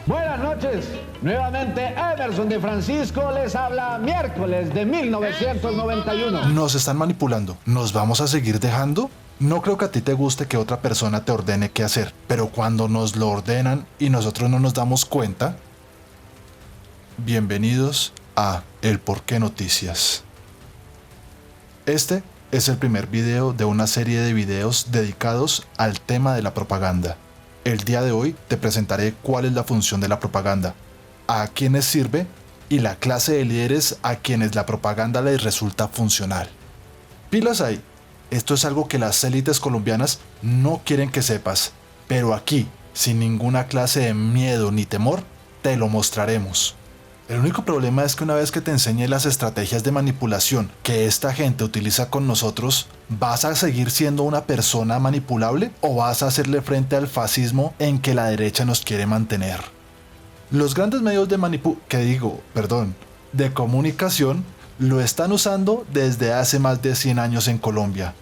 Buenas noches, nuevamente Emerson de Francisco les habla miércoles de 1991. Nos están manipulando, ¿nos vamos a seguir dejando? No creo que a ti te guste que otra persona te ordene qué hacer, pero cuando nos lo ordenan y nosotros no nos damos cuenta... Bienvenidos a El Porqué Noticias. Este es el primer video de una serie de videos dedicados al tema de la propaganda. El día de hoy te presentaré cuál es la función de la propaganda, a quiénes sirve y la clase de líderes a quienes la propaganda les resulta funcional. Pilas ahí, esto es algo que las élites colombianas no quieren que sepas, pero aquí, sin ninguna clase de miedo ni temor, te lo mostraremos. El único problema es que una vez que te enseñe las estrategias de manipulación que esta gente utiliza con nosotros, ¿vas a seguir siendo una persona manipulable o vas a hacerle frente al fascismo en que la derecha nos quiere mantener? Los grandes medios de de comunicación lo están usando desde hace más de 100 años en Colombia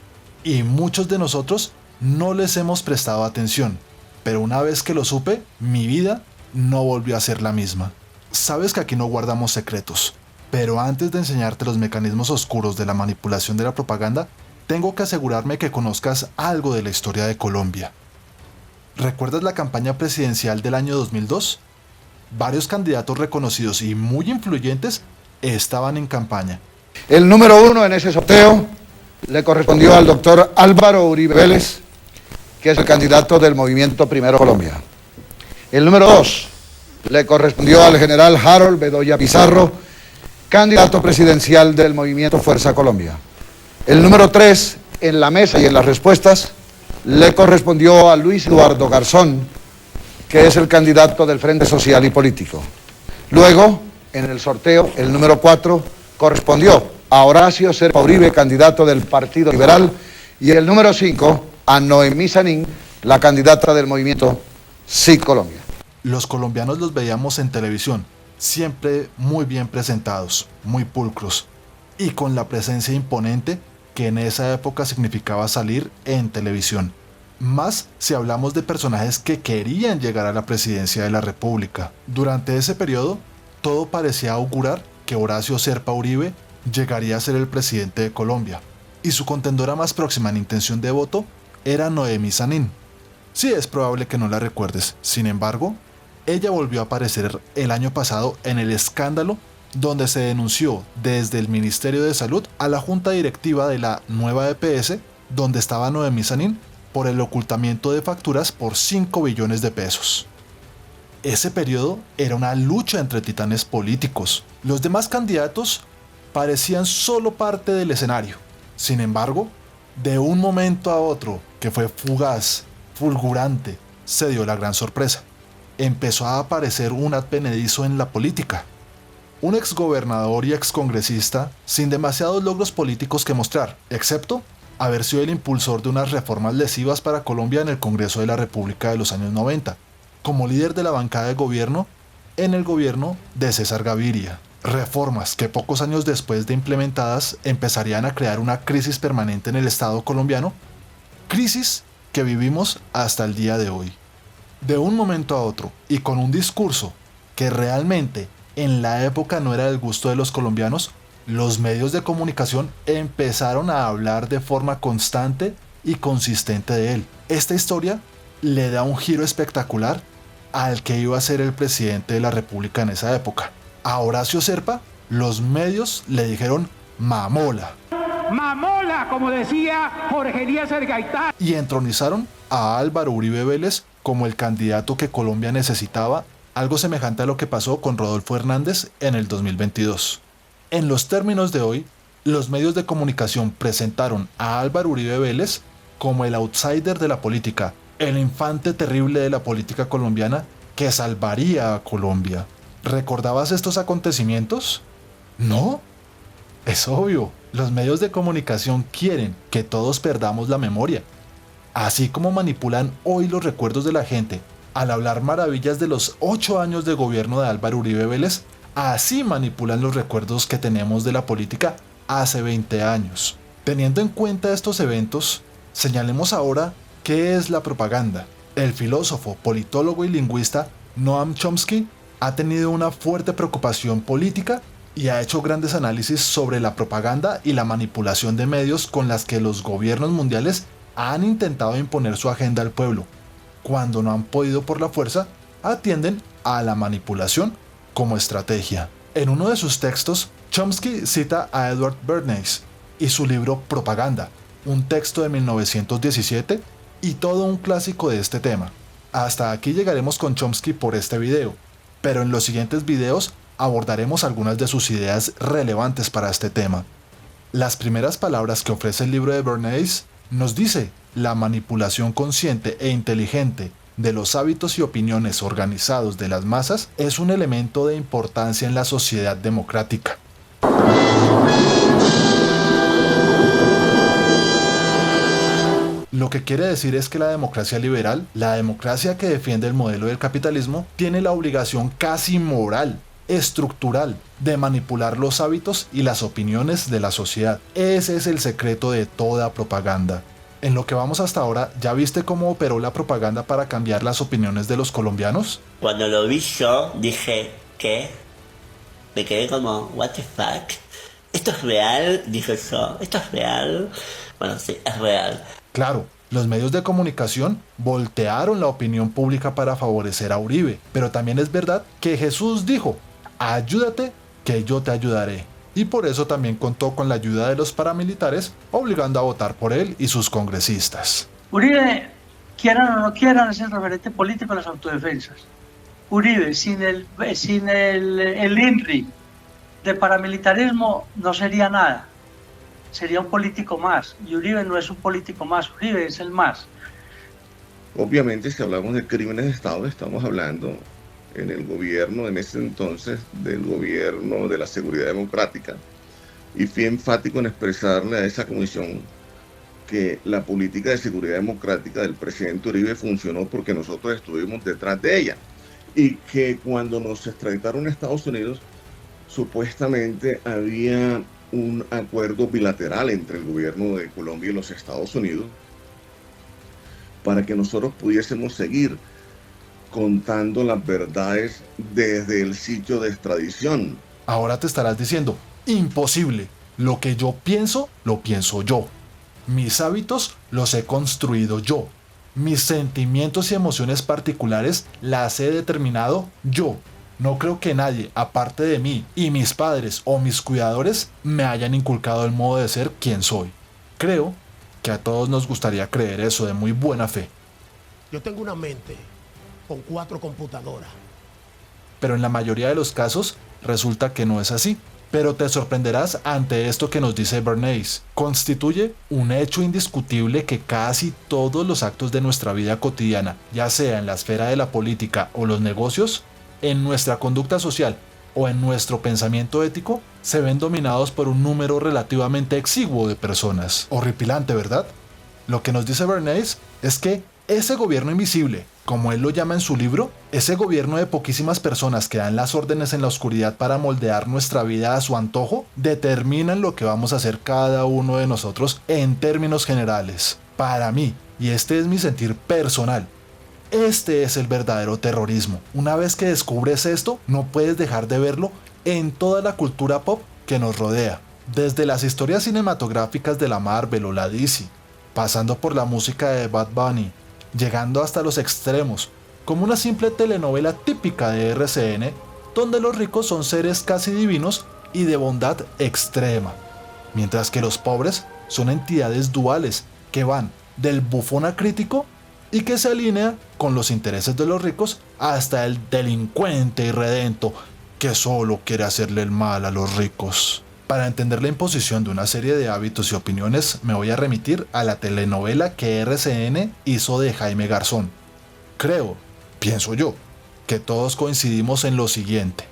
y muchos de nosotros no les hemos prestado atención, pero una vez que lo supe, mi vida no volvió a ser la misma. Sabes que aquí no guardamos secretos, pero antes de enseñarte los mecanismos oscuros de la manipulación de la propaganda, tengo que asegurarme que conozcas algo de la historia de Colombia. ¿Recuerdas la campaña presidencial del año 2002? Varios candidatos reconocidos y muy influyentes estaban en campaña. El número 1 en ese sorteo le correspondió al doctor Álvaro Uribe Vélez, que es el candidato del Movimiento Primero Colombia. El número 2 le correspondió al general Harold Bedoya Pizarro, candidato presidencial del Movimiento Fuerza Colombia. El número 3 en la mesa y en las respuestas le correspondió a Luis Eduardo Garzón, que es el candidato del Frente Social y Político. Luego, en el sorteo, el número 4 correspondió a Horacio Serpa Uribe, candidato del Partido Liberal, y el número 5 a Noemí Sanín, la candidata del Movimiento Sí Colombia. Los colombianos los veíamos en televisión, siempre muy bien presentados, muy pulcros, y con la presencia imponente que en esa época significaba salir en televisión. Más si hablamos de personajes que querían llegar a la presidencia de la República. Durante ese periodo, todo parecía augurar que Horacio Serpa Uribe llegaría a ser el presidente de Colombia, y su contendora más próxima en intención de voto era Noemí Sanín. Sí, es probable que no la recuerdes, sin embargo, ella volvió a aparecer el año pasado en el escándalo donde se denunció desde el Ministerio de Salud a la Junta Directiva de la nueva EPS, donde estaba Noemí Sanín, por el ocultamiento de facturas por 5 billones de pesos. Ese periodo era una lucha entre titanes políticos. Los demás candidatos parecían solo parte del escenario. Sin embargo, de un momento a otro, que fue fugaz, fulgurante, se dio la gran sorpresa. Empezó a aparecer un advenedizo en la política. Un exgobernador y excongresista sin demasiados logros políticos que mostrar, excepto haber sido el impulsor de unas reformas lesivas para Colombia en el Congreso de la República de los años 90, como líder de la bancada de gobierno en el gobierno de César Gaviria. Reformas que pocos años después de implementadas empezarían a crear una crisis permanente en el Estado colombiano, crisis que vivimos hasta el día de hoy. De un momento a otro, y con un discurso que realmente en la época no era del gusto de los colombianos, los medios de comunicación empezaron a hablar de forma constante y consistente de él. Esta historia le da un giro espectacular al que iba a ser el presidente de la República en esa época. A Horacio Serpa, los medios le dijeron mamola. Mamola, como decía Jorge Eliezer Gaitán. Y entronizaron a Álvaro Uribe Vélez como el candidato que Colombia necesitaba, algo semejante a lo que pasó con Rodolfo Hernández en el 2022. En los términos de hoy, los medios de comunicación presentaron a Álvaro Uribe Vélez como el outsider de la política, el infante terrible de la política colombiana que salvaría a Colombia. ¿Recordabas estos acontecimientos? ¿No? Es obvio, los medios de comunicación quieren que todos perdamos la memoria. Así como manipulan hoy los recuerdos de la gente al hablar maravillas de los 8 años de gobierno de Álvaro Uribe Vélez, así manipulan los recuerdos que tenemos de la política hace 20 años. Teniendo en cuenta estos eventos, señalemos ahora qué es la propaganda. El filósofo, politólogo y lingüista Noam Chomsky ha tenido una fuerte preocupación política y ha hecho grandes análisis sobre la propaganda y la manipulación de medios con las que los gobiernos mundiales han intentado imponer su agenda al pueblo. Cuando no han podido por la fuerza, atienden a la manipulación como estrategia. En uno de sus textos, Chomsky cita a Edward Bernays y su libro Propaganda, un texto de 1917 y todo un clásico de este tema. Hasta aquí llegaremos con Chomsky por este video, pero en los siguientes videos abordaremos algunas de sus ideas relevantes para este tema. Las primeras palabras que ofrece el libro de Bernays nos dice: la manipulación consciente e inteligente de los hábitos y opiniones organizados de las masas es un elemento de importancia en la sociedad democrática. Lo que quiere decir es que la democracia liberal, la democracia que defiende el modelo del capitalismo, tiene la obligación casi moral, estructural, de manipular los hábitos y las opiniones de la sociedad. Ese es el secreto de toda propaganda. En lo que vamos hasta ahora, ¿ya viste cómo operó la propaganda para cambiar las opiniones de los colombianos? Cuando lo vi yo, dije, ¿qué? Me quedé como, what the fuck? ¿Esto es real? Dije yo, ¿esto es real? Bueno, sí, es real. Claro, los medios de comunicación voltearon la opinión pública para favorecer a Uribe, pero también es verdad que Jesús dijo: ayúdate que yo te ayudaré. Y por eso también contó con la ayuda de los paramilitares, obligando a votar por él y sus congresistas. Uribe, quieran o no quieran, es el referente político de las autodefensas. Uribe, sin el INRI de paramilitarismo no sería nada. Sería un político más. Y Uribe no es un político más, Uribe es el más. Obviamente, si hablamos de crímenes de Estado, estamos hablando en el gobierno, en ese entonces, del gobierno de la seguridad democrática. Y fui enfático en expresarle a esa comisión que la política de seguridad democrática del presidente Uribe funcionó porque nosotros estuvimos detrás de ella. Y que cuando nos extraditaron a Estados Unidos, supuestamente había un acuerdo bilateral entre el gobierno de Colombia y los Estados Unidos para que nosotros pudiésemos seguir contando las verdades desde el sitio de extradición. Ahora te estarás diciendo: imposible, lo que yo pienso, lo pienso yo. Mis hábitos los he construido yo. Mis sentimientos y emociones particulares las he determinado yo. No creo que nadie, aparte de mí y mis padres o mis cuidadores, me hayan inculcado el modo de ser quien soy. Creo que a todos nos gustaría creer eso de muy buena fe. Yo tengo una mente con 4 computadoras. Pero en la mayoría de los casos resulta que no es así. Pero te sorprenderás ante esto que nos dice Bernays. Constituye un hecho indiscutible que casi todos los actos de nuestra vida cotidiana, ya sea en la esfera de la política o los negocios, en nuestra conducta social o en nuestro pensamiento ético, se ven dominados por un número relativamente exiguo de personas. Horripilante, ¿verdad? Lo que nos dice Bernays es que ese gobierno invisible, como él lo llama en su libro, ese gobierno de poquísimas personas que dan las órdenes en la oscuridad para moldear nuestra vida a su antojo, determinan lo que vamos a hacer cada uno de nosotros en términos generales. Para mí, y este es mi sentir personal, este es el verdadero terrorismo. Una vez que descubres esto, no puedes dejar de verlo en toda la cultura pop que nos rodea. Desde las historias cinematográficas de la Marvel o la DC, pasando por la música de Bad Bunny, llegando hasta los extremos, como una simple telenovela típica de RCN, donde los ricos son seres casi divinos y de bondad extrema, mientras que los pobres son entidades duales que van del bufón a crítico y que se alinea con los intereses de los ricos hasta el delincuente irredento que solo quiere hacerle el mal a los ricos. Para entender la imposición de una serie de hábitos y opiniones, me voy a remitir a la telenovela que RCN hizo de Jaime Garzón. Pienso yo, que todos coincidimos en lo siguiente.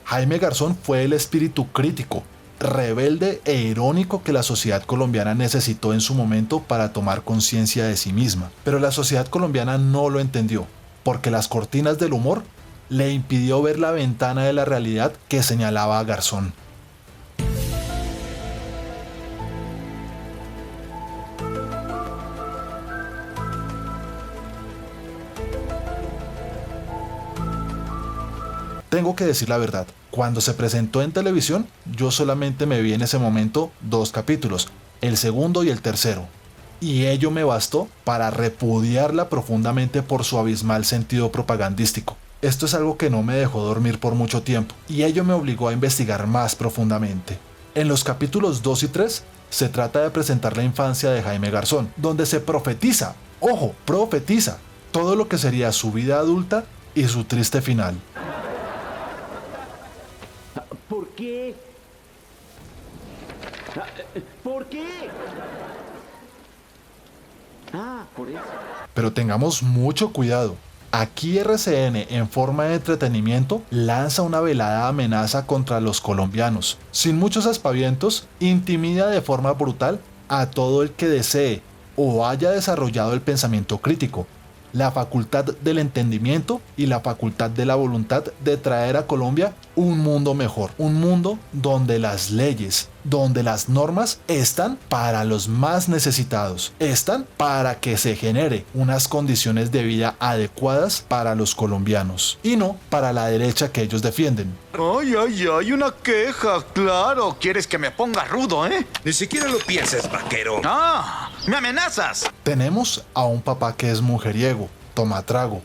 Jaime Garzón fue el espíritu crítico, rebelde e irónico que la sociedad colombiana necesitó en su momento para tomar conciencia de sí misma. Pero la sociedad colombiana no lo entendió, porque las cortinas del humor le impidió ver la ventana de la realidad que señalaba a Garzón. Tengo que decir la verdad, cuando se presentó en televisión, yo solamente me vi en ese momento 2 capítulos, el segundo y el tercero. Y ello me bastó para repudiarla profundamente por su abismal sentido propagandístico. Esto es algo que no me dejó dormir por mucho tiempo, y ello me obligó a investigar más profundamente. En los capítulos 2 y 3, se trata de presentar la infancia de Jaime Garzón, donde se profetiza, ojo, profetiza, todo lo que sería su vida adulta y su triste final. ¿Por qué? ¿Por qué? Por eso. Pero tengamos mucho cuidado. Aquí RCN, en forma de entretenimiento, lanza una velada amenaza contra los colombianos. Sin muchos aspavientos, intimida de forma brutal a todo el que desee o haya desarrollado el pensamiento crítico, la facultad del entendimiento y la facultad de la voluntad de traer a Colombia un mundo mejor, un mundo donde las leyes, donde las normas están para los más necesitados, están para que se genere unas condiciones de vida adecuadas para los colombianos y no para la derecha que ellos defienden. Ay, una queja, claro. ¿Quieres que me ponga rudo, Ni siquiera lo pienses, vaquero. ¡Me amenazas! Tenemos a un papá que es mujeriego, toma trago.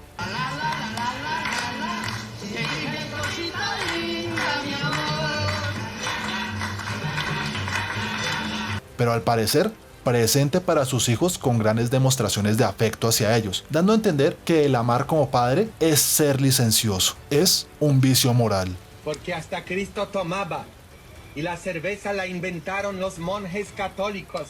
Pero al parecer, presente para sus hijos con grandes demostraciones de afecto hacia ellos, dando a entender que el amar como padre es ser licencioso, es un vicio moral. Porque hasta Cristo tomaba, y la cerveza la inventaron los monjes católicos,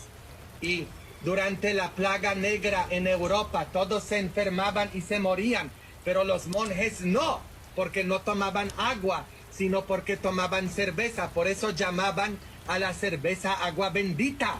y durante la plaga negra en Europa todos se enfermaban y se morían, pero los monjes no, porque no tomaban agua, sino porque tomaban cerveza, por eso llamaban a la cerveza agua bendita.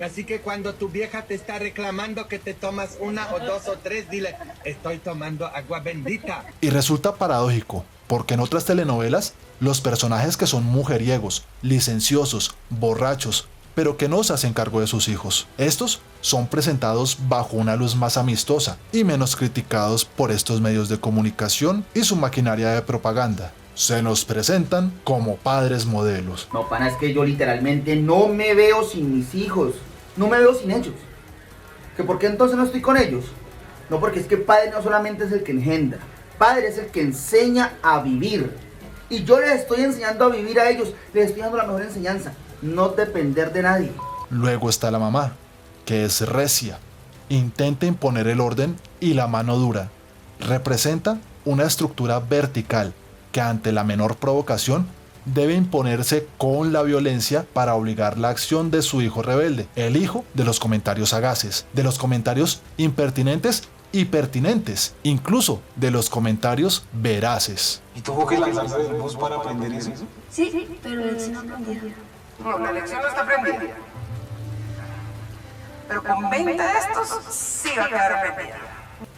Así que cuando tu vieja te está reclamando que te tomas 1 o 2 o 3, dile, estoy tomando agua bendita. Y resulta paradójico, porque en otras telenovelas, los personajes que son mujeriegos, licenciosos, borrachos, pero que no se hacen cargo de sus hijos, estos son presentados bajo una luz más amistosa y menos criticados por estos medios de comunicación y su maquinaria de propaganda. Se nos presentan como padres modelos. No, pana, es que yo literalmente no me veo sin mis hijos. No me veo sin ellos. ¿Que por qué entonces no estoy con ellos? No, porque es que padre no solamente es el que engendra. Padre es el que enseña a vivir. Y yo les estoy enseñando a vivir a ellos. Les estoy dando la mejor enseñanza. No depender de nadie. Luego está la mamá, que es recia. Intenta imponer el orden y la mano dura. Representa una estructura vertical que ante la menor provocación debe imponerse con la violencia para obligar la acción de su hijo rebelde, el hijo de los comentarios sagaces, de los comentarios impertinentes y pertinentes, incluso de los comentarios veraces. ¿Y tuvo que lanzarse del bus para aprender eso? Sí, pero él sí no aprendió. No, la lección no está aprendida. Pero con 20 de estos sí va a quedar aprendida.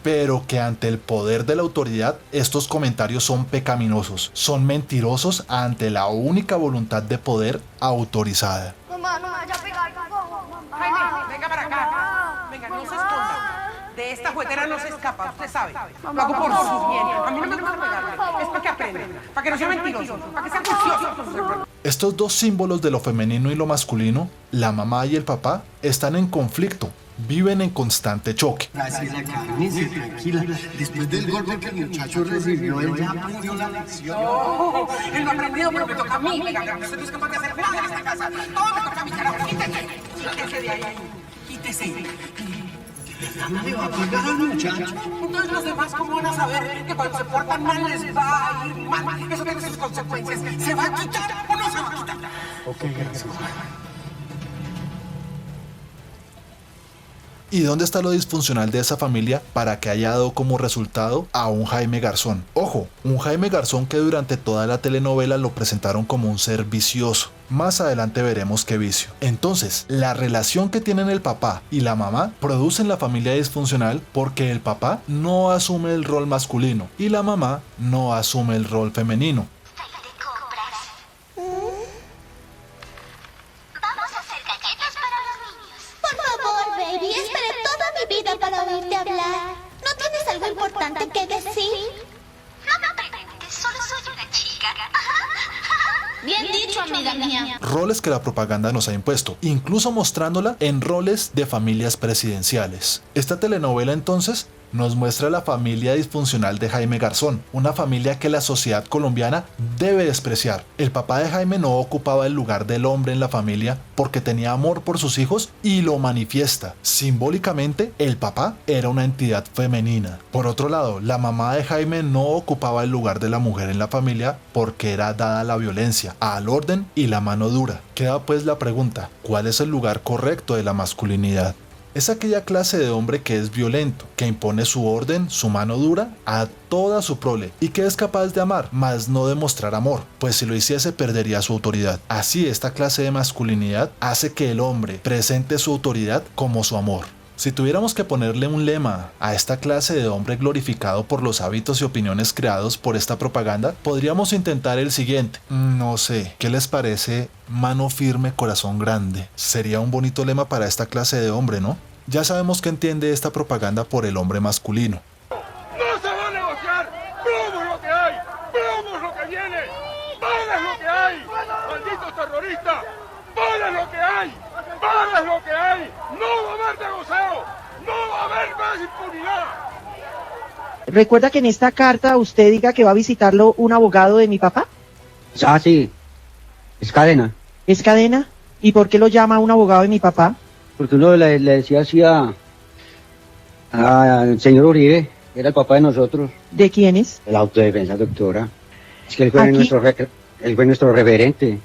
Pero que ante el poder de la autoridad estos comentarios son pecaminosos, son mentirosos ante la única voluntad de poder autorizada. Mamá, no me vaya a pegar, por favor. Jaime, venga para acá. Venga, no se esconda. De esta juguetera no se escapa, usted sabe. Lo hago por su bien. A mí no me gusta pegarle. Es para que aprendan, para que no sea mentiroso, para que sea juicioso. Estos dos símbolos de lo femenino y lo masculino, la mamá y el papá, están en conflicto. Viven en constante choque. Tranquila. Después del golpe que el muchacho recibió, él ya aprendió la lección. No, él no ha aprendido, pero me toca a mí. Venga, usted no es capaz de hacer nada en esta casa. Todo me toca a mí, carajo. Quítese de ahí. Quítese. ¿Le va a pegar al muchacho? Entonces los demás, ¿cómo van a saber que cuando se portan mal les va a ir mal? Eso tiene sus consecuencias. ¿Se va a quitar o no se va a quitar? Ok, gracias. ¿Y dónde está lo disfuncional de esa familia para que haya dado como resultado a un Jaime Garzón? Ojo, un Jaime Garzón que durante toda la telenovela lo presentaron como un ser vicioso. Más adelante veremos qué vicio. Entonces, la relación que tienen el papá y la mamá producen la familia disfuncional porque el papá no asume el rol masculino y la mamá no asume el rol femenino. Para oírte hablar. ¿No tienes algo importante que decir? No me preguntes dicho, amiga mía. Roles que la propaganda nos ha impuesto, incluso mostrándola en roles de familias presidenciales. Esta telenovela entonces nos muestra la familia disfuncional de Jaime Garzón, una familia que la sociedad colombiana debe despreciar. El papá de Jaime no ocupaba el lugar del hombre en la familia porque tenía amor por sus hijos y lo manifiesta. Simbólicamente, el papá era una entidad femenina. Por otro lado, la mamá de Jaime no ocupaba el lugar de la mujer en la familia porque era dada a la violencia, al orden y la mano dura. Queda pues la pregunta, ¿cuál es el lugar correcto de la masculinidad? Es aquella clase de hombre que es violento, que impone su orden, su mano dura, a toda su prole y que es capaz de amar, mas no de mostrar amor, pues si lo hiciese perdería su autoridad. Así esta clase de masculinidad hace que el hombre presente su autoridad como su amor. Si tuviéramos que ponerle un lema a esta clase de hombre glorificado por los hábitos y opiniones creados por esta propaganda, podríamos intentar el siguiente. No sé, ¿qué les parece? Mano firme, corazón grande. Sería un bonito lema para esta clase de hombre, ¿no? Ya sabemos que entiende esta propaganda por el hombre masculino. ¡No se va a negociar! ¡Veamos lo que hay! ¡Veamos lo que viene! ¡Vean lo que hay! ¡Malditos terroristas! ¡Vean lo que hay! ¡Vean lo que hay! ¡No va a haber negocio! ¡No va a haber más impunidad! ¿Recuerda que en esta carta usted diga que va a visitarlo un abogado de mi papá? Ah, sí. Es Cadena. ¿Es Cadena? ¿Y por qué lo llama un abogado de mi papá? Porque uno le decía así al señor Uribe, era el papá de nosotros. ¿De quién es? La autodefensa, doctora. Es que él fue nuestro referente.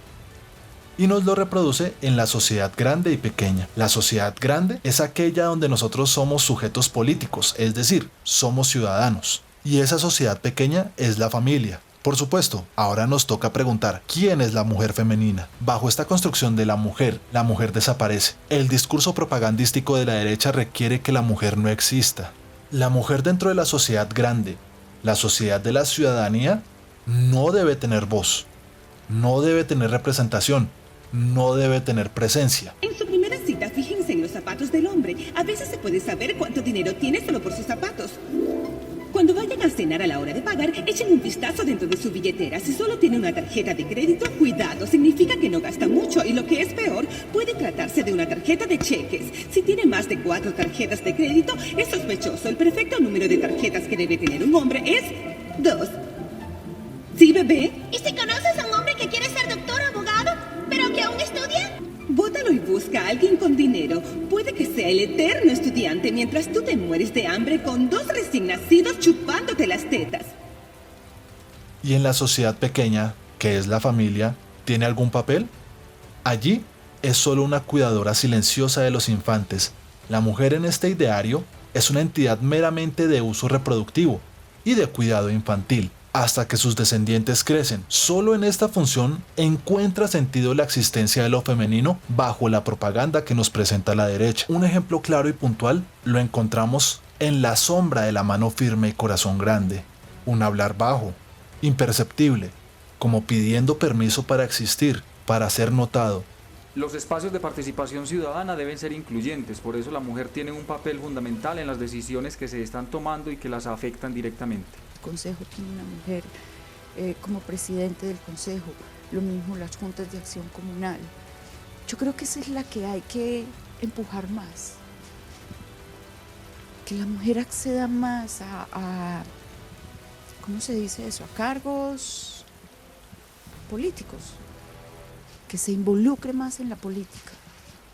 Y nos lo reproduce en la sociedad grande y pequeña. La sociedad grande es aquella donde nosotros somos sujetos políticos, es decir, somos ciudadanos. Y esa sociedad pequeña es la familia. Por supuesto, ahora nos toca preguntar, ¿quién es la mujer femenina? Bajo esta construcción de la mujer desaparece. El discurso propagandístico de la derecha requiere que la mujer no exista. La mujer dentro de la sociedad grande, la sociedad de la ciudadanía, no debe tener voz, no debe tener representación, no debe tener presencia. En su primera cita, fíjense en los zapatos del hombre. A veces se puede saber cuánto dinero tiene solo por sus zapatos. Cuando vayan a cenar a la hora de pagar, echen un vistazo dentro de su billetera. Si solo tiene una tarjeta de crédito, cuidado, significa que no gasta mucho y lo que es peor, puede tratarse de una tarjeta de cheques. Si tiene más de 4 tarjetas de crédito, es sospechoso. El perfecto número de tarjetas que debe tener un hombre es 2. ¿Sí, bebé? ¿Y si conoces a un hombre que quiere ser doctor o abogado, pero que aún estudia? Bótalo y busca a alguien con dinero. Puede que sea el eterno estudiante mientras tú te mueres de hambre con 2 recién nacidos chupándote las tetas. ¿Y en la sociedad pequeña, que es la familia, tiene algún papel? Allí es solo una cuidadora silenciosa de los infantes. La mujer en este ideario es una entidad meramente de uso reproductivo y de cuidado infantil. Hasta que sus descendientes crecen. Solo en esta función encuentra sentido la existencia de lo femenino bajo la propaganda que nos presenta la derecha. Un ejemplo claro y puntual lo encontramos en la sombra de la mano firme y corazón grande. Un hablar bajo, imperceptible, como pidiendo permiso para existir, para ser notado. Los espacios de participación ciudadana deben ser incluyentes, por eso la mujer tiene un papel fundamental en las decisiones que se están tomando y que las afectan directamente. El Consejo tiene una mujer como presidente del Consejo, lo mismo las juntas de acción comunal. Yo creo que esa es la que hay que empujar más, que la mujer acceda más a ¿cómo se dice eso?, a cargos políticos, que se involucre más en la política.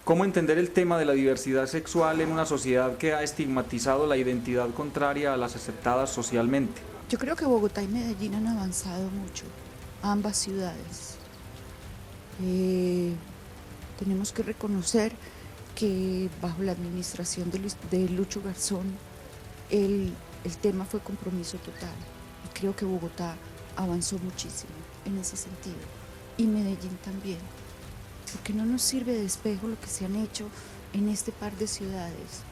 ¿Cómo entender el tema de la diversidad sexual en una sociedad que ha estigmatizado la identidad contraria a las aceptadas socialmente? Yo creo que Bogotá y Medellín han avanzado mucho, ambas ciudades. Tenemos que reconocer que bajo la administración de Lucho Garzón el tema fue compromiso total. Y creo que Bogotá avanzó muchísimo en ese sentido. Y Medellín también. Porque no nos sirve de espejo lo que se han hecho en este par de ciudades,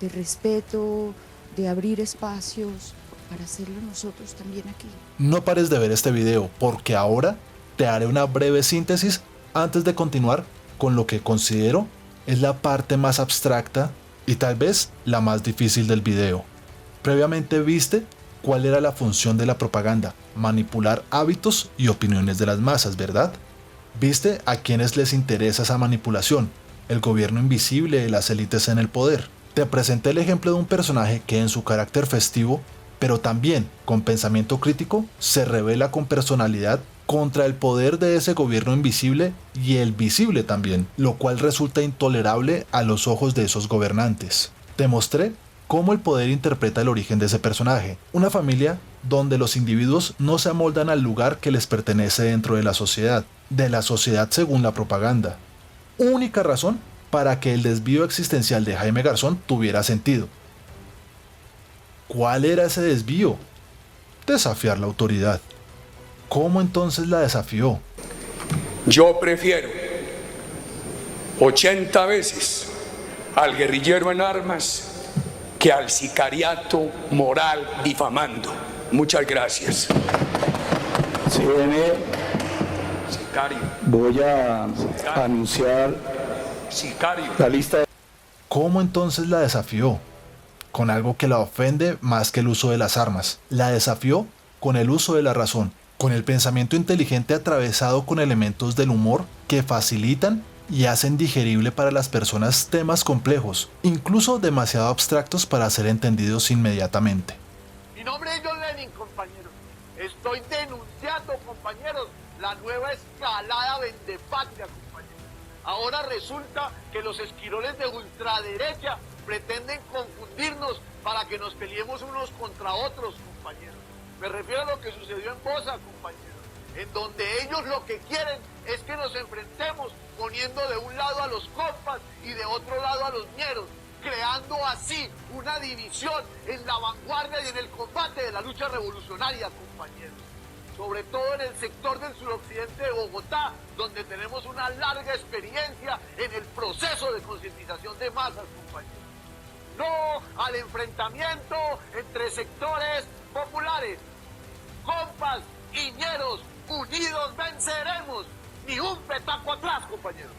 de respeto, de abrir espacios, para hacerlo nosotros también aquí. No pares de ver este video, porque ahora te haré una breve síntesis antes de continuar con lo que considero es la parte más abstracta y tal vez la más difícil del video. Previamente viste cuál era la función de la propaganda: manipular hábitos y opiniones de las masas, ¿verdad? Viste a quienes les interesa esa manipulación, el gobierno invisible de las élites en el poder. Te presenté el ejemplo de un personaje que en su carácter festivo, pero también con pensamiento crítico, se revela con personalidad contra el poder de ese gobierno invisible y el visible también, lo cual resulta intolerable a los ojos de esos gobernantes. Te mostré cómo el poder interpreta el origen de ese personaje, una familia donde los individuos no se amoldan al lugar que les pertenece dentro de la sociedad según la propaganda. Única razón para que el desvío existencial de Jaime Garzón tuviera sentido. ¿Cuál era ese desvío? Desafiar la autoridad. ¿Cómo entonces la desafió? Yo prefiero 80 veces al guerrillero en armas que al sicariato moral difamando. Muchas gracias. CNE, Sicario. voy a anunciar Sicario. la lista de... ¿Cómo entonces la desafió? Con algo que la ofende más que el uso de las armas. La desafió con el uso de la razón, con el pensamiento inteligente atravesado con elementos del humor que facilitan y hacen digerible para las personas temas complejos, incluso demasiado abstractos para ser entendidos inmediatamente. Mi nombre es John Lenin, compañeros. Estoy denunciando, compañeros, la nueva escalada vendepatria, compañeros. Ahora resulta que los esquiroles de ultraderecha pretenden confundirnos para que nos peleemos unos contra otros, compañeros. Me refiero a lo que sucedió en Bosa, compañeros, en donde ellos lo que quieren es que nos enfrentemos poniendo de un lado a los compas y de otro lado a los ñeros, creando así una división en la vanguardia y en el combate de la lucha revolucionaria, compañeros. Sobre todo en el sector del suroccidente de Bogotá, donde tenemos una larga experiencia en el proceso de concientización de masas, compañeros. No al enfrentamiento entre sectores populares. Compas y ñeros, unidos venceremos. Ni un petaco atrás, compañeros.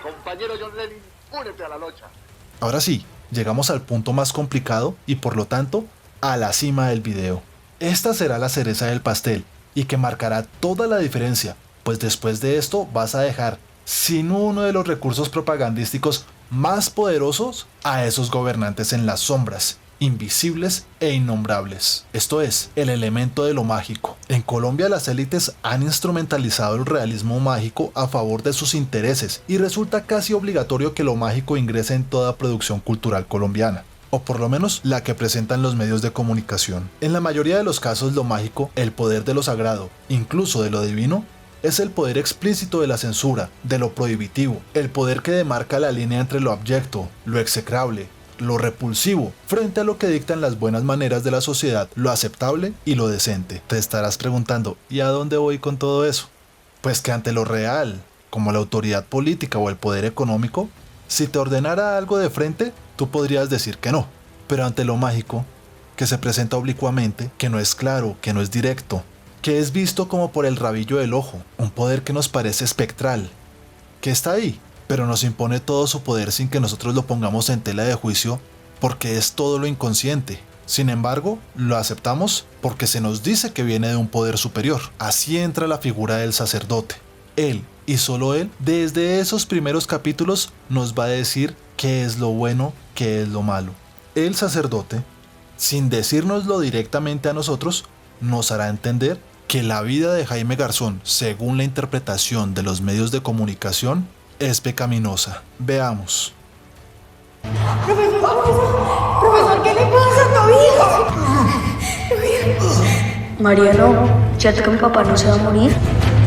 Compañero John Lenin, únete a la lucha. Ahora sí, llegamos al punto más complicado y por lo tanto a la cima del video. Esta será la cereza del pastel y que marcará toda la diferencia, pues después de esto vas a dejar sin uno de los recursos propagandísticos más poderosos a esos gobernantes en las sombras, invisibles e innombrables. Esto es, el elemento de lo mágico. En Colombia las élites han instrumentalizado el realismo mágico a favor de sus intereses y resulta casi obligatorio que lo mágico ingrese en toda producción cultural colombiana, o por lo menos la que presentan los medios de comunicación. En la mayoría de los casos lo mágico, el poder de lo sagrado, incluso de lo divino, es el poder explícito de la censura, de lo prohibitivo, el poder que demarca la línea entre lo abyecto, lo execrable, lo repulsivo, frente a lo que dictan las buenas maneras de la sociedad, lo aceptable y lo decente. Te estarás preguntando, ¿y a dónde voy con todo eso? Pues que ante lo real, como la autoridad política o el poder económico, si te ordenara algo de frente, tú podrías decir que no. Pero ante lo mágico, que se presenta oblicuamente, que no es claro, que no es directo, que es visto como por el rabillo del ojo, un poder que nos parece espectral, que está ahí, pero nos impone todo su poder sin que nosotros lo pongamos en tela de juicio porque es todo lo inconsciente. Sin embargo, lo aceptamos porque se nos dice que viene de un poder superior. Así entra la figura del sacerdote. Él, y solo él, desde esos primeros capítulos nos va a decir qué es lo bueno, qué es lo malo. El sacerdote, sin decírnoslo directamente a nosotros, nos hará entender que la vida de Jaime Garzón, según la interpretación de los medios de comunicación, es pecaminosa. Veamos. Profesor, ¿qué le pasa a tu hijo? Mariano, ¿cierto que mi papá no se va a morir?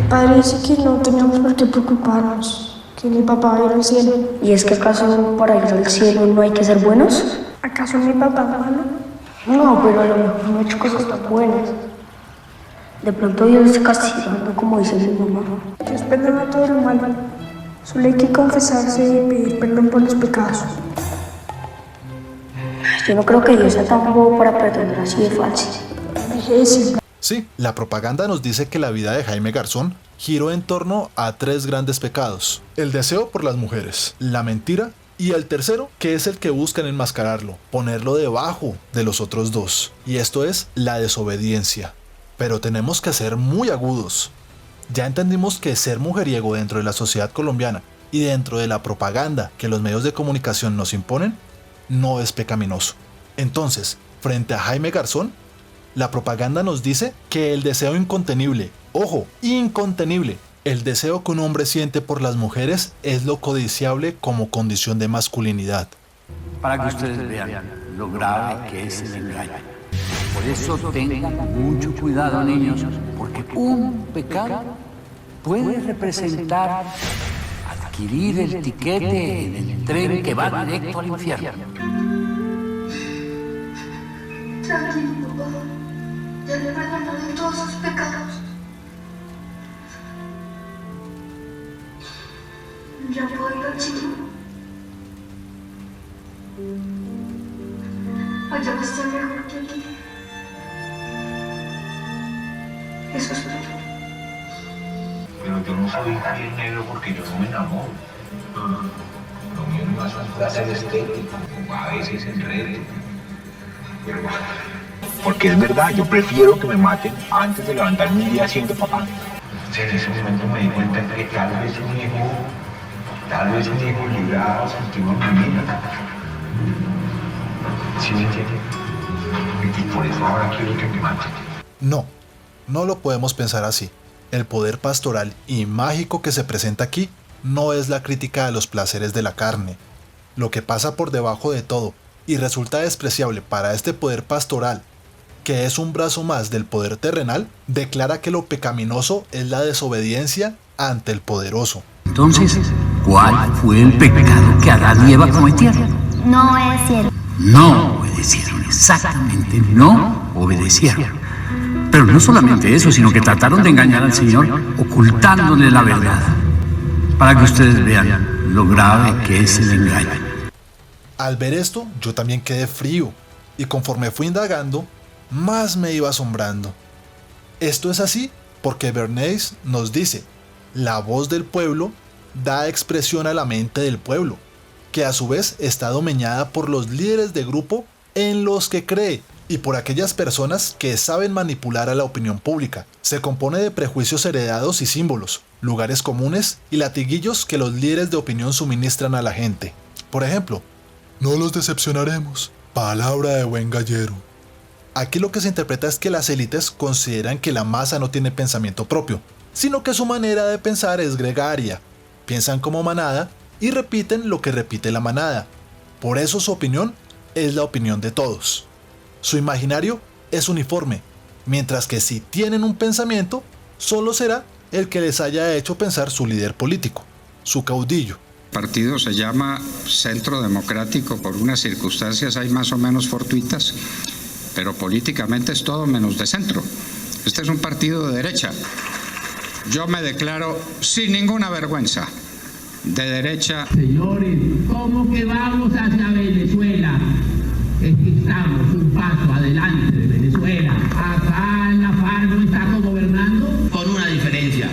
Padre dice que no tenemos por qué preocuparnos, que mi papá va a ir al cielo. ¿Y es que acaso para ir al cielo no hay que ser buenos? ¿Acaso mi papá malo? No, pero a lo mejor no ha hecho cosas tan buenas. De pronto Dios está castigando, como dice mi mamá. Dios perdona todo lo malo. Solo hay que confesarse y pedir perdón por los pecados. Yo no creo que Dios sea tan bobo para perdonar así de fácil. Sí, la propaganda nos dice que la vida de Jaime Garzón giró en torno a 3 grandes pecados: el deseo por las mujeres, la mentira y el tercero, que es el que buscan enmascararlo, ponerlo debajo de los otros 2, y esto es la desobediencia. pero tenemos que ser muy agudos. Ya entendimos que ser mujeriego dentro de la sociedad colombiana y dentro de la propaganda que los medios de comunicación nos imponen, no es pecaminoso. Entonces, frente a Jaime Garzón, la propaganda nos dice que el deseo incontenible, ojo, incontenible, el deseo que un hombre siente por las mujeres es lo codiciable como condición de masculinidad. Para que ustedes vean lo grave que es el engaño. Por eso tengan mucho cuidado, niños, porque un pecado puede representar adquirir el tiquete en el tren que va directo al infierno. Sabe mi papá, ya le perdonaron todos sus pecados. Ya puedo ir al cielo. Allá va a estar mejor que aquí. Eso es todo. Pero yo no soy Javier Negro porque yo no me enamoro. Lo mío no es un placer estético, o a veces el reto. Pero porque es verdad, yo prefiero que me maten antes de levantarme un día siendo papá. En ese momento me di cuenta que tal vez un hijo librado sentido mi vida. ¿Sí me entiende? Y por eso ahora quiero que me maten. No lo podemos pensar así. El poder pastoral y mágico que se presenta aquí no es la crítica de los placeres de la carne. Lo que pasa por debajo de todo y resulta despreciable para este poder pastoral, que es un brazo más del poder terrenal, declara que lo pecaminoso es la desobediencia ante el poderoso. Entonces, ¿cuál fue el pecado que Adán y Eva cometieron? No obedecieron. No obedecieron, exactamente, no obedecieron. Pero no solamente eso, sino que trataron de engañar al Señor ocultándole la verdad, para que ustedes vean lo grave que es el engaño. Al ver esto, yo también quedé frío, y conforme fui indagando, más me iba asombrando. Esto es así porque Bernays nos dice: la voz del pueblo da expresión a la mente del pueblo, que a su vez está dominada por los líderes de grupo en los que cree y por aquellas personas que saben manipular a la opinión pública. Se compone de prejuicios heredados y símbolos, lugares comunes y latiguillos que los líderes de opinión suministran a la gente. Por ejemplo, no los decepcionaremos, palabra de buen gallero. Aquí lo que se interpreta es que las élites consideran que la masa no tiene pensamiento propio, sino que su manera de pensar es gregaria. Piensan como manada y repiten lo que repite la manada. Por eso su opinión es la opinión de todos. Su imaginario es uniforme, mientras que si tienen un pensamiento, solo será el que les haya hecho pensar su líder político, su caudillo. El partido se llama Centro Democrático por unas circunstancias ahí más o menos fortuitas, pero políticamente es todo menos de centro. Este es un partido de derecha. Yo me declaro sin ninguna vergüenza de derecha. Señores, ¿cómo que vamos hacia Venezuela? Es que estamos un paso adelante de Venezuela. Acá la FARC no está gobernando, con una diferencia.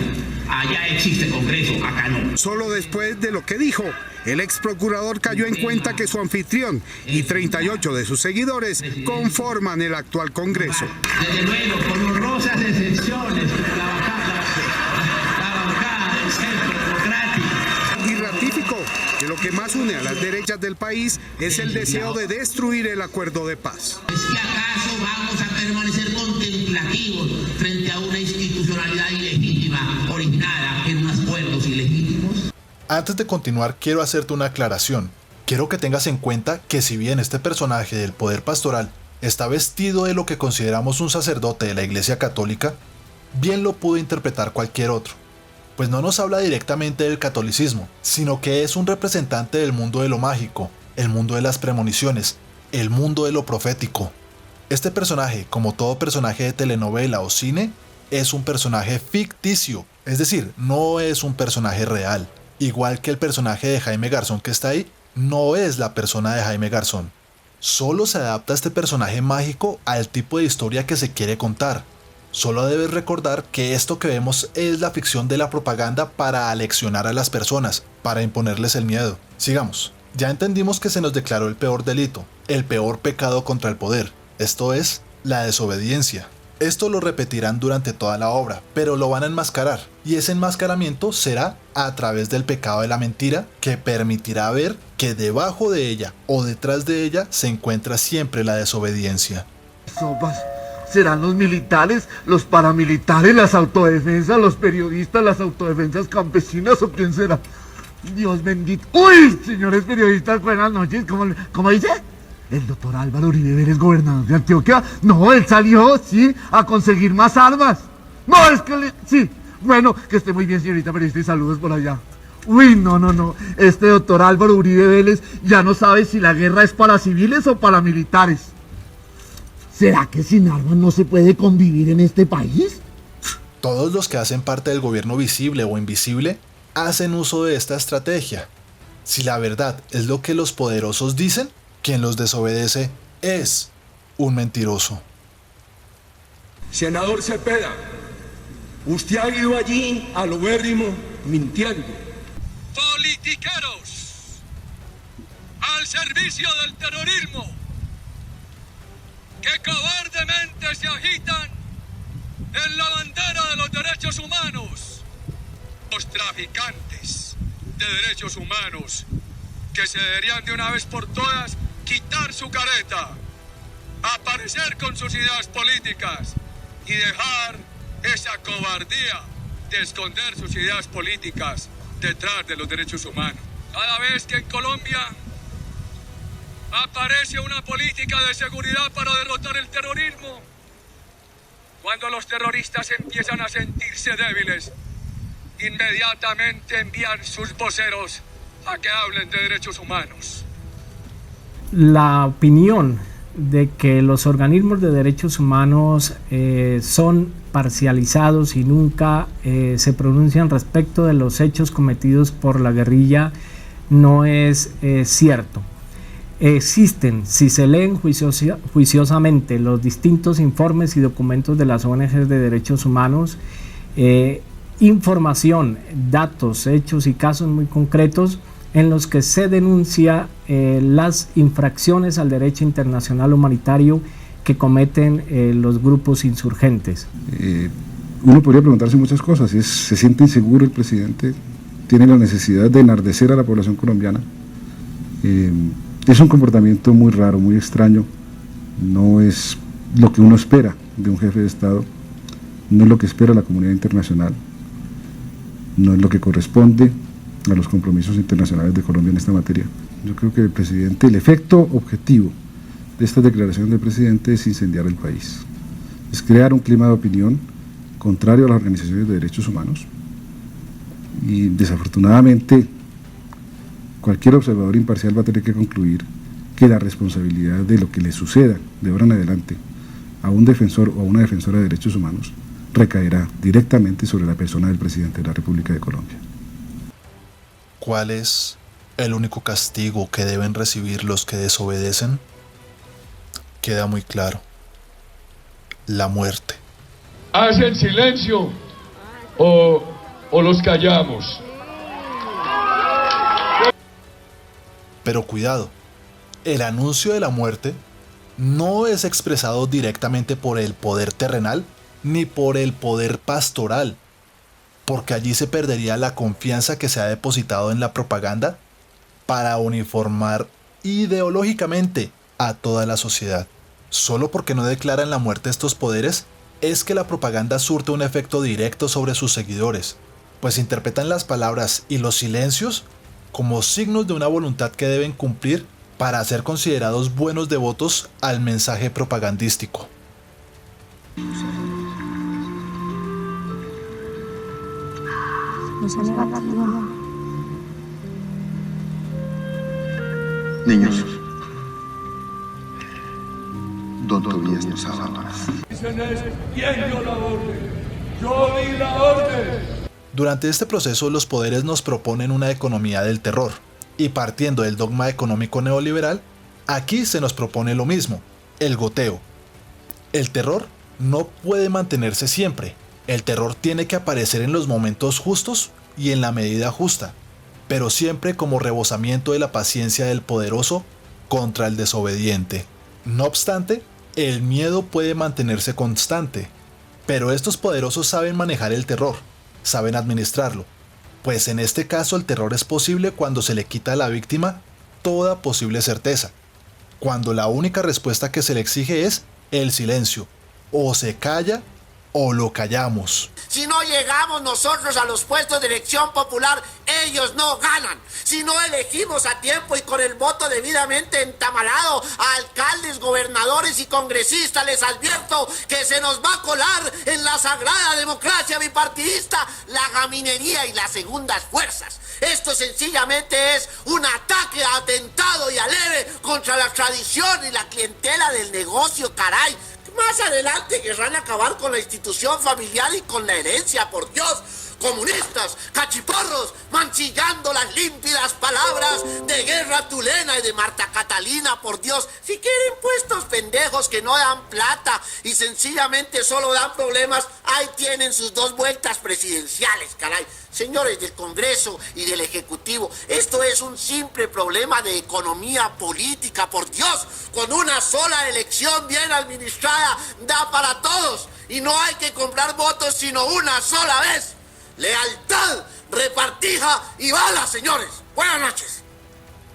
Allá existe Congreso, acá no. Solo después de lo que dijo, el ex procurador cayó en cuenta que su anfitrión y 38 de sus seguidores conforman el actual Congreso. Desde luego, con honrosas excepciones, la bancada del Centro Democrático. Y ratificó que lo que más une a las derechas del país es el deseo de destruir el acuerdo de paz. ¿Es que acaso vamos a permanecer contemplativos frente a una institucionalidad ilegítima originada en unos acuerdos ilegítimos? Antes de continuar, quiero hacerte una aclaración. Quiero que tengas en cuenta que si bien este personaje del poder pastoral está vestido de lo que consideramos un sacerdote de la Iglesia Católica, bien lo pudo interpretar cualquier otro, pues no nos habla directamente del catolicismo, sino que es un representante del mundo de lo mágico, el mundo de las premoniciones, el mundo de lo profético. Este personaje, como todo personaje de telenovela o cine, es un personaje ficticio, es decir, no es un personaje real. Igual que el personaje de Jaime Garzón que está ahí, no es la persona de Jaime Garzón. Solo se adapta este personaje mágico al tipo de historia que se quiere contar. Solo debes recordar que esto que vemos es la ficción de la propaganda para aleccionar a las personas, para imponerles el miedo. Sigamos. Ya entendimos que se nos declaró el peor delito, el peor pecado contra el poder. Esto es la desobediencia. Esto lo repetirán durante toda la obra, pero lo van a enmascarar, y ese enmascaramiento será a través del pecado de la mentira, que permitirá ver que debajo de ella o detrás de ella se encuentra siempre la desobediencia. Sopas, ¿serán los militares, los paramilitares, las autodefensas, los periodistas, las autodefensas campesinas o quién será? Dios bendito. ¡Uy! Señores periodistas, buenas noches. ¿Cómo dice? ¿El doctor Álvaro Uribe Vélez, gobernador de Antioquia? No, él salió, sí, a conseguir más armas. No, es que sí. Bueno, que esté muy bien, señorita periodista, y saludos por allá. Uy, no. Este doctor Álvaro Uribe Vélez ya no sabe si la guerra es para civiles o para militares. ¿Será que sin armas no se puede convivir en este país? Todos los que hacen parte del gobierno visible o invisible hacen uso de esta estrategia. Si la verdad es lo que los poderosos dicen, quien los desobedece es un mentiroso. Senador Cepeda, usted ha ido allí a lo ubérrimo mintiendo. Politiqueros, al servicio del terrorismo, que cobardemente se agitan en la bandera de los derechos humanos. Los traficantes de derechos humanos, que se deberían de una vez por todas quitar su careta, aparecer con sus ideas políticas y dejar esa cobardía de esconder sus ideas políticas detrás de los derechos humanos. Cada vez que en Colombia aparece una política de seguridad para derrotar el terrorismo, cuando los terroristas empiezan a sentirse débiles, inmediatamente envían sus voceros a que hablen de derechos humanos. La opinión de que los organismos de derechos humanos son parcializados y nunca se pronuncian respecto de los hechos cometidos por la guerrilla no es cierto. Existen, si se leen juiciosamente los distintos informes y documentos de las ONGs de derechos humanos, información, datos, hechos y casos muy concretos en los que se denuncia las infracciones al derecho internacional humanitario que cometen los grupos insurgentes. Uno podría preguntarse muchas cosas. ¿Se siente inseguro el presidente? ¿Tiene la necesidad de enardecer a la población colombiana? Es un comportamiento muy raro, muy extraño. No es lo que uno espera de un jefe de Estado, no es lo que espera la comunidad internacional, no es lo que corresponde a los compromisos internacionales de Colombia en esta materia. Yo creo que el presidente, el efecto objetivo de esta declaración del presidente es incendiar el país, es crear un clima de opinión contrario a las organizaciones de derechos humanos, y desafortunadamente cualquier observador imparcial va a tener que concluir que la responsabilidad de lo que le suceda de ahora en adelante a un defensor o a una defensora de derechos humanos recaerá directamente sobre la persona del presidente de la República de Colombia. ¿Cuál es el único castigo que deben recibir los que desobedecen? Queda muy claro: la muerte. ¿Hacen silencio o los callamos? Pero cuidado, el anuncio de la muerte no es expresado directamente por el poder terrenal ni por el poder pastoral, porque allí se perdería la confianza que se ha depositado en la propaganda para uniformar ideológicamente a toda la sociedad. Solo porque no declaran la muerte estos poderes es que la propaganda surte un efecto directo sobre sus seguidores, pues interpretan las palabras y los silencios como signos de una voluntad que deben cumplir para ser considerados buenos devotos al mensaje propagandístico. No sea negativo. Niños, don Tobías nos abandona. ¿Quién dio la orden? Yo di la orden. Durante este proceso, los poderes nos proponen una economía del terror, y partiendo del dogma económico neoliberal, aquí se nos propone lo mismo: el goteo. El terror no puede mantenerse siempre. El terror tiene que aparecer en los momentos justos y en la medida justa, pero siempre como rebosamiento de la paciencia del poderoso contra el desobediente. No obstante, el miedo puede mantenerse constante, Pero estos poderosos saben manejar el terror, saben administrarlo, pues en este caso el terror es posible cuando se le quita a la víctima toda posible certeza, cuando la única respuesta que se le exige es el silencio, o se calla o lo callamos. Si no llegamos nosotros a los puestos de elección popular, ellos no ganan. Si no elegimos a tiempo y con el voto debidamente entamalado a alcaldes, gobernadores y congresistas, les advierto que se nos va a colar en la sagrada democracia bipartidista la gaminería y las segundas fuerzas. Esto sencillamente es un ataque, atentado y aleve contra la tradición y la clientela del negocio, caray. Más adelante querrán acabar con la institución familiar y con la herencia, por Dios. Comunistas, cachiporros, mancillando las límpidas palabras de Guerra Tulena y de Marta Catalina, por Dios. Si quieren puestos pendejos que no dan plata y sencillamente solo dan problemas, ahí tienen sus 2 vueltas presidenciales, caray. Señores del Congreso y del Ejecutivo, esto es un simple problema de economía política, por Dios. Con una sola elección bien administrada da para todos y no hay que comprar votos sino una sola vez. Lealtad, repartija y balas, señores. Buenas noches.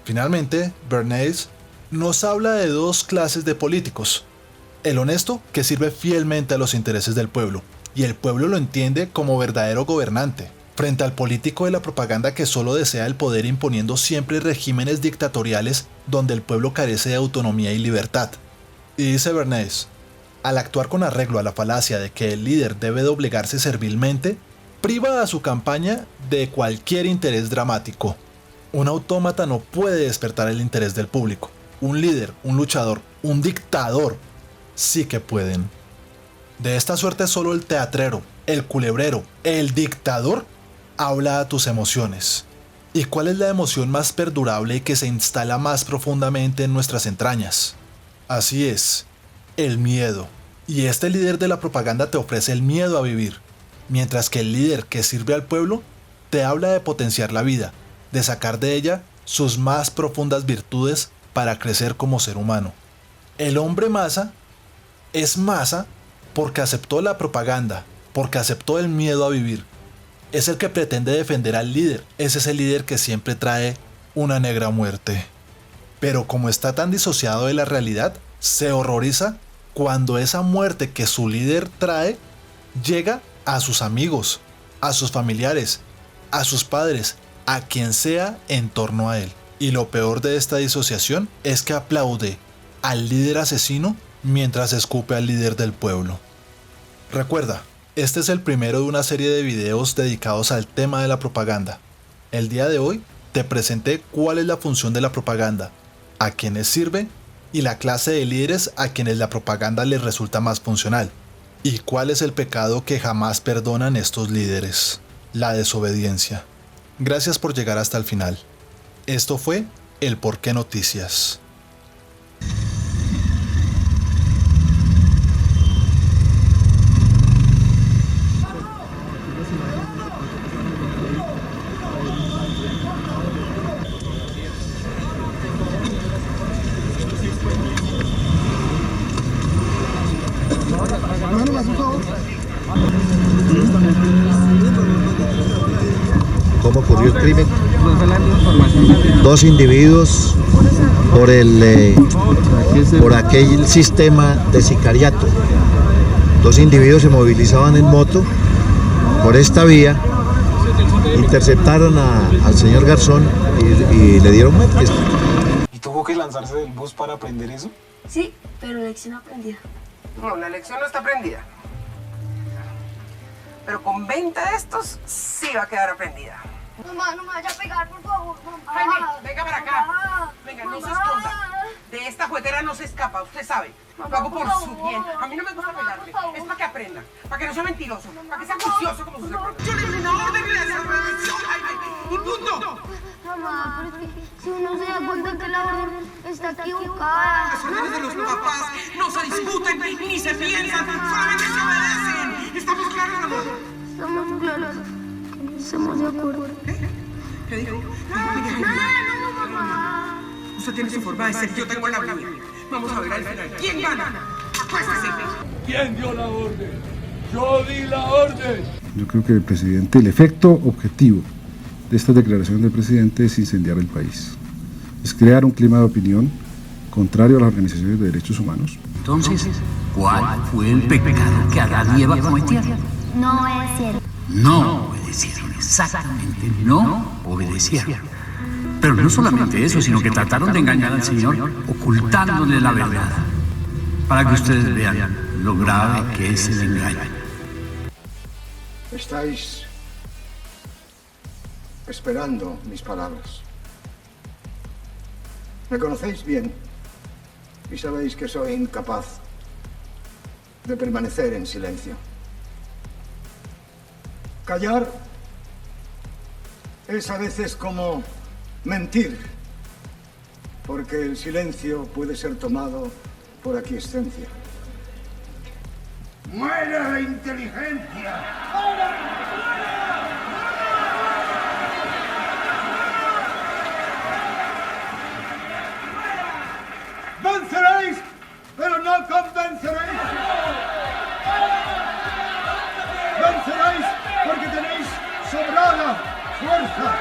Finalmente, Bernays nos habla de 2 clases de políticos. El honesto, que sirve fielmente a los intereses del pueblo, y el pueblo lo entiende como verdadero gobernante, frente al político de la propaganda que solo desea el poder imponiendo siempre regímenes dictatoriales donde el pueblo carece de autonomía y libertad. Y dice Bernays, al actuar con arreglo a la falacia de que el líder debe doblegarse servilmente, priva a su campaña de cualquier interés dramático. Un autómata no puede despertar el interés del público. Un líder, un luchador, un dictador, sí que pueden. De esta suerte solo el teatrero, el culebrero, el dictador, habla a tus emociones. ¿Y cuál es la emoción más perdurable y que se instala más profundamente en nuestras entrañas? Así es, el miedo. Y este líder de la propaganda te ofrece el miedo a vivir. Mientras que el líder que sirve al pueblo te habla de potenciar la vida, de sacar de ella sus más profundas virtudes para crecer como ser humano. El hombre masa es masa porque aceptó la propaganda, porque aceptó el miedo a vivir. Es el que pretende defender al líder, es ese líder que siempre trae una negra muerte. Pero como está tan disociado de la realidad, se horroriza cuando esa muerte que su líder trae llega a sus amigos, a sus familiares, a sus padres, a quien sea en torno a él. Y lo peor de esta disociación es que aplaude al líder asesino mientras escupe al líder del pueblo. Recuerda, este es el primero de una serie de videos dedicados al tema de la propaganda. El día de hoy te presenté cuál es la función de la propaganda, a quienes sirve y la clase de líderes a quienes la propaganda les resulta más funcional. ¿Y cuál es el pecado que jamás perdonan estos líderes? La desobediencia. Gracias por llegar hasta el final. Esto fue el Por qué Noticias. ¿Cómo ocurrió el crimen? 2 individuos por aquel sistema de sicariato. 2 individuos se movilizaban en moto por esta vía, interceptaron al señor Garzón y le dieron muerte. ¿Y tuvo que lanzarse del bus para aprender eso? Sí, pero la lección aprendida. No, la lección no está aprendida. Pero con 20 de estos sí va a quedar aprendida. Mamá, no me vaya a pegar, por favor, mamá. Jaime, venga para acá. Mamá, venga, no se esconda. De esta juguetera no se escapa, usted sabe. Lo hago por su bien. A mí no me gusta pegarle. Es para que aprenda, para que no sea mentiroso, para que sea juicioso como sus hermanos. Yo le di una orden de desaprendización, Jaime. Y punto. Mamá, pero es que si uno se da cuenta que la orden está equivocada. Las órdenes de los papás no se discuten ni se piensan, solamente se obedecen. ¿Estamos claros, amor? Estamos claros. Estamos de acuerdo. ¿Qué dijo? No, mamá. Usted tiene su forma de ser, yo tengo la mía. Vamos a ver al final. ¿Quién gana? Acuéstese. ¿Quién dio la orden? Yo di la orden. Yo creo que el efecto objetivo de esta declaración del presidente es incendiar el país. Es crear un clima de opinión contrario a las organizaciones de derechos humanos. Entonces, ¿cuál fue el pecado que Adán y Eva cometieron? No obedecieron. No obedecieron, exactamente, no obedecieron. Pero no solamente eso, sino que trataron de engañar al Señor ocultándole la verdad, para que ustedes vean lo grave que es el engaño. Estáis esperando mis palabras. Me conocéis bien y sabéis que soy incapaz de permanecer en silencio. Callar es a veces como mentir, porque el silencio puede ser tomado por aquiescencia. ¡Muere la inteligencia! ¡Venceréis, pero no convenceréis! ¡Venceréis porque tenéis sobrada fuerza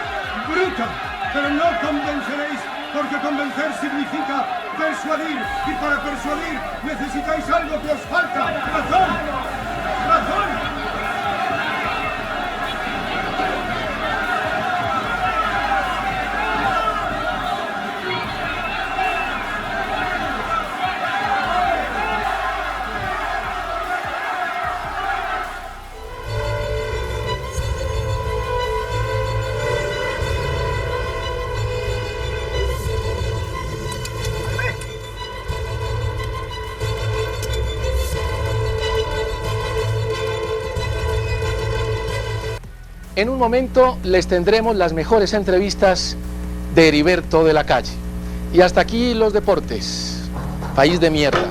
bruta, pero no convenceréis porque convencer significa persuadir, y para persuadir necesitáis algo que os falta: razón, razón. En un momento les tendremos las mejores entrevistas de Heriberto de la Calle. Y hasta aquí los deportes. País de mierda.